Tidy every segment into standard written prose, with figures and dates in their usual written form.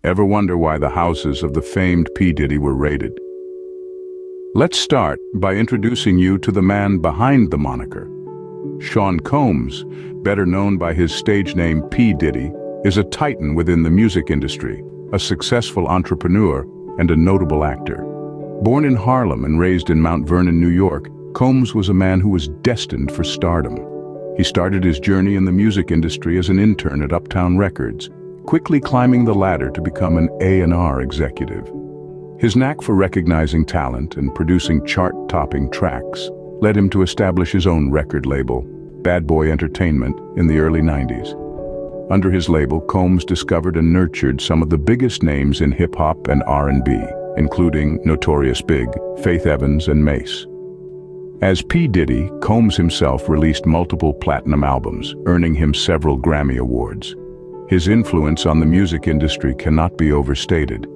Ever wonder why the houses of the famed P Diddy were raided? Let's start by introducing you to the man behind the moniker. Sean Combs, better known by his stage name P Diddy, is a titan within the music industry, a successful entrepreneur, and a notable actor. Born in Harlem and raised in Mount Vernon, New York, Combs was a man who was destined for stardom. He started his journey in the music industry as an intern at Uptown Records, quickly climbing the ladder to become an A&R executive. His knack for recognizing talent and producing chart-topping tracks led him to establish his own record label, Bad Boy Entertainment, in the early 90s. Under his label, Combs discovered and nurtured some of the biggest names in hip-hop and R&B, including Notorious Big, Faith Evans, and Mace. As P Diddy, Combs himself released multiple platinum albums, earning him several Grammy Awards. His influence on the music industry cannot be overstated,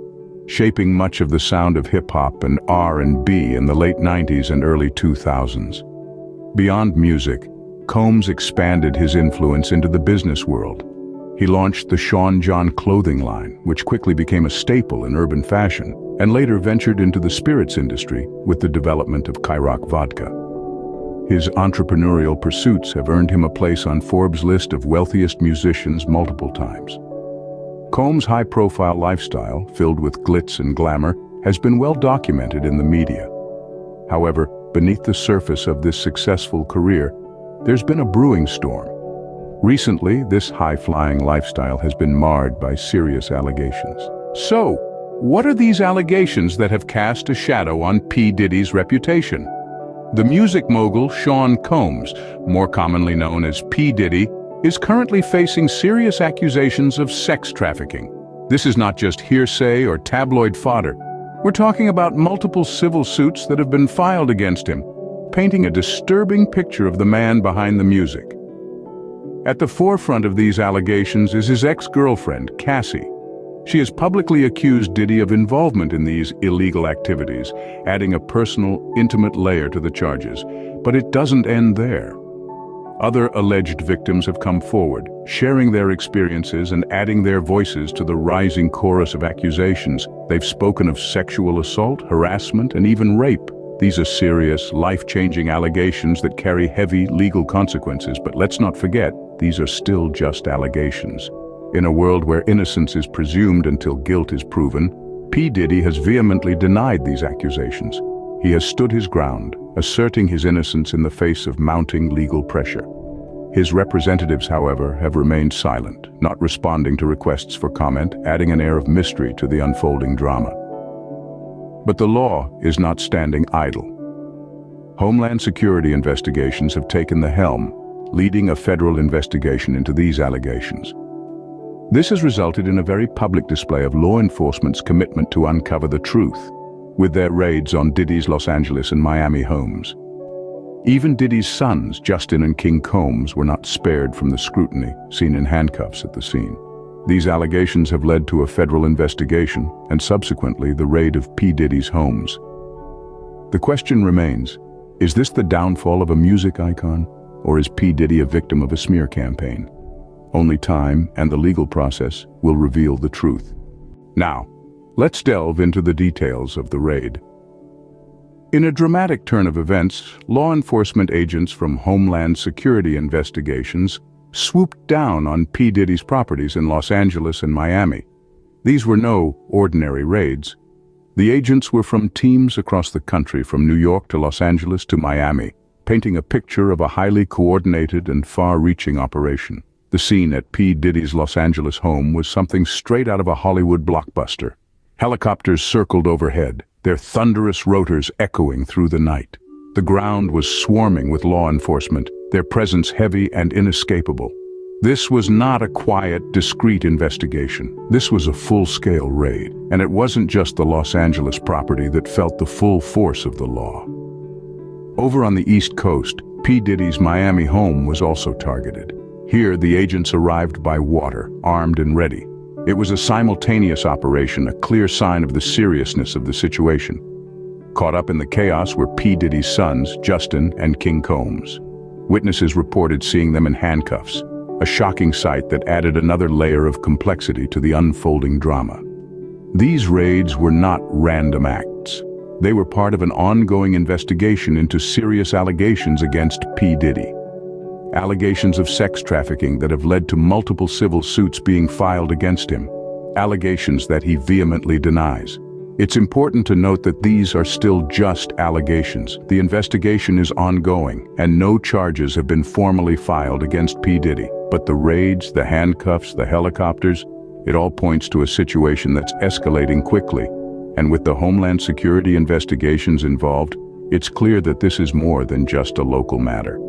shaping much of the sound of hip-hop and R&B in the late 90s and early 2000s. Beyond music, Combs expanded his influence into the business world. He launched the Sean John clothing line, which quickly became a staple in urban fashion, and later ventured into the spirits industry with the development of Kairak vodka. His entrepreneurial pursuits have earned him a place on Forbes' list of wealthiest musicians multiple times. Combs' high-profile lifestyle, filled with glitz and glamour, has been well documented in the media. However, beneath the surface of this successful career, there's been a brewing storm. Recently, this high-flying lifestyle has been marred by serious allegations. So, what are these allegations that have cast a shadow on P. Diddy's reputation? The music mogul Sean Combs, more commonly known as P. Diddy, is currently facing serious accusations of sex trafficking. This is not just hearsay or tabloid fodder. We're talking about multiple civil suits that have been filed against him, painting a disturbing picture of the man behind the music. At the forefront of these allegations is his ex-girlfriend, Cassie. She has publicly accused Diddy of involvement in these illegal activities, adding a personal, intimate layer to the charges. But it doesn't end there. Other alleged victims have come forward, sharing their experiences and adding their voices to the rising chorus of accusations. They've spoken of sexual assault, harassment, and even rape. These are serious, life-changing allegations that carry heavy legal consequences, but let's not forget, these are still just allegations. In a world where innocence is presumed until guilt is proven, P. Diddy has vehemently denied these accusations. He has stood his ground, asserting his innocence in the face of mounting legal pressure. His representatives, however, have remained silent, not responding to requests for comment, adding an air of mystery to the unfolding drama. But the law is not standing idle. Homeland Security investigations have taken the helm, leading a federal investigation into these allegations. This has resulted in a very public display of law enforcement's commitment to uncover the truth, with their raids on Diddy's Los Angeles and Miami homes. Even Diddy's sons, Justin and King Combs, were not spared from the scrutiny, seen in handcuffs at the scene. These allegations have led to a federal investigation and subsequently the raid of P. Diddy's homes. The question remains, is this the downfall of a music icon, or is P. Diddy a victim of a smear campaign? Only time and the legal process will reveal the truth. Now, let's delve into the details of the raid. In a dramatic turn of events, law enforcement agents from Homeland Security investigations swooped down on P. Diddy's properties in Los Angeles and Miami. These were no ordinary raids. The agents were from teams across the country, from New York to Los Angeles to Miami, painting a picture of a highly coordinated and far-reaching operation. The scene at P. Diddy's Los Angeles home was something straight out of a Hollywood blockbuster. Helicopters circled overhead, their thunderous rotors echoing through the night. The ground was swarming with law enforcement, their presence heavy and inescapable. This was not a quiet, discreet investigation. This was a full-scale raid, and it wasn't just the Los Angeles property that felt the full force of the law. Over on the East Coast, P. Diddy's Miami home was also targeted. Here, the agents arrived by water, armed and ready. It was a simultaneous operation, a clear sign of the seriousness of the situation. Caught up in the chaos were P. Diddy's sons, Justin and King Combs. Witnesses reported seeing them in handcuffs, a shocking sight that added another layer of complexity to the unfolding drama. These raids were not random acts. They were part of an ongoing investigation into serious allegations against P. Diddy. Allegations of sex trafficking that have led to multiple civil suits being filed against him. Allegations that he vehemently denies. It's important to note that these are still just allegations. The investigation is ongoing, and no charges have been formally filed against P. Diddy. But the raids, the handcuffs, the helicopters, it all points to a situation that's escalating quickly. And with the Homeland Security investigations involved, it's clear that this is more than just a local matter.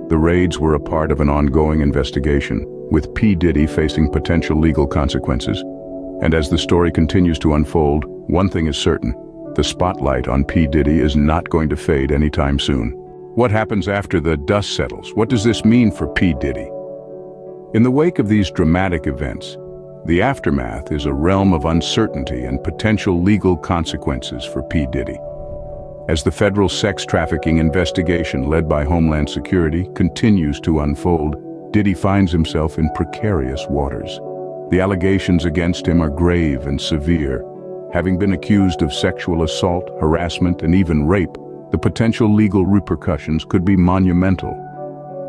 The raids were a part of an ongoing investigation, with P. Diddy facing potential legal consequences. And as the story continues to unfold, one thing is certain: the spotlight on P. Diddy is not going to fade anytime soon. What happens after the dust settles? What does this mean for P. Diddy? In the wake of these dramatic events, the aftermath is a realm of uncertainty and potential legal consequences for P. Diddy. As the federal sex trafficking investigation led by Homeland Security continues to unfold, Diddy finds himself in precarious waters. The allegations against him are grave and severe. Having been accused of sexual assault, harassment, and even rape, the potential legal repercussions could be monumental.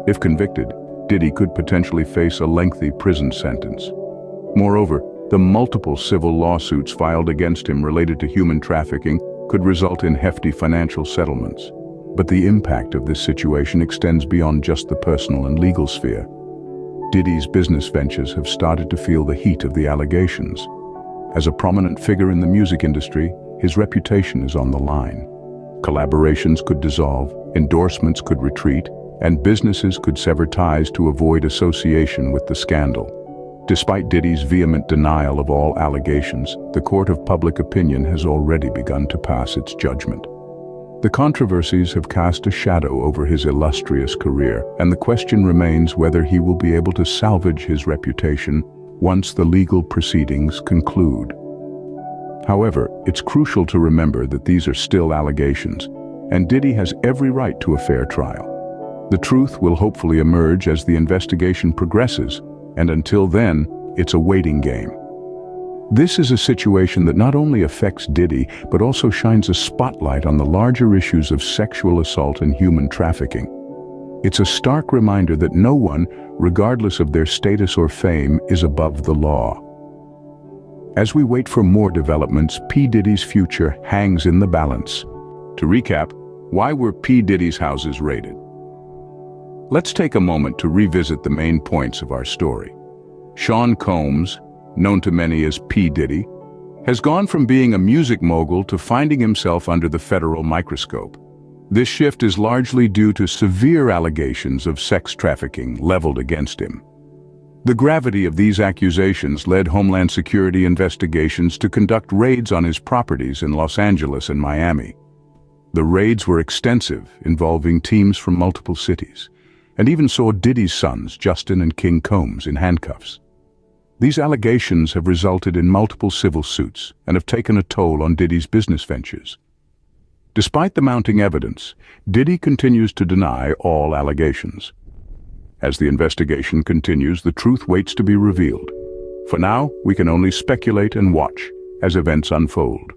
If convicted, Diddy could potentially face a lengthy prison sentence. Moreover, the multiple civil lawsuits filed against him related to human trafficking could result in hefty financial settlements. But the impact of this situation extends beyond just the personal and legal sphere. Diddy's business ventures have started to feel the heat of the allegations. As a prominent figure in the music industry, his reputation is on the line. Collaborations could dissolve, endorsements could retreat, and businesses could sever ties to avoid association with the scandal. Despite Diddy's vehement denial of all allegations, the court of public opinion has already begun to pass its judgment. The controversies have cast a shadow over his illustrious career, and the question remains whether he will be able to salvage his reputation once the legal proceedings conclude. However, it's crucial to remember that these are still allegations, and Diddy has every right to a fair trial. The truth will hopefully emerge as the investigation progresses, and until then, it's a waiting game. This is a situation that not only affects Diddy, but also shines a spotlight on the larger issues of sexual assault and human trafficking. It's a stark reminder that no one, regardless of their status or fame, is above the law. As we wait for more developments, P. Diddy's future hangs in the balance. To recap, why were P. Diddy's houses raided? Let's take a moment to revisit the main points of our story. Sean Combs, known to many as P. Diddy, has gone from being a music mogul to finding himself under the federal microscope. This shift is largely due to severe allegations of sex trafficking leveled against him. The gravity of these accusations led Homeland Security investigations to conduct raids on his properties in Los Angeles and Miami. The raids were extensive, involving teams from multiple cities, and even saw Diddy's sons, Justin and King Combs, in handcuffs. These allegations have resulted in multiple civil suits and have taken a toll on Diddy's business ventures. Despite the mounting evidence, Diddy continues to deny all allegations. As the investigation continues, the truth waits to be revealed. For now, we can only speculate and watch as events unfold.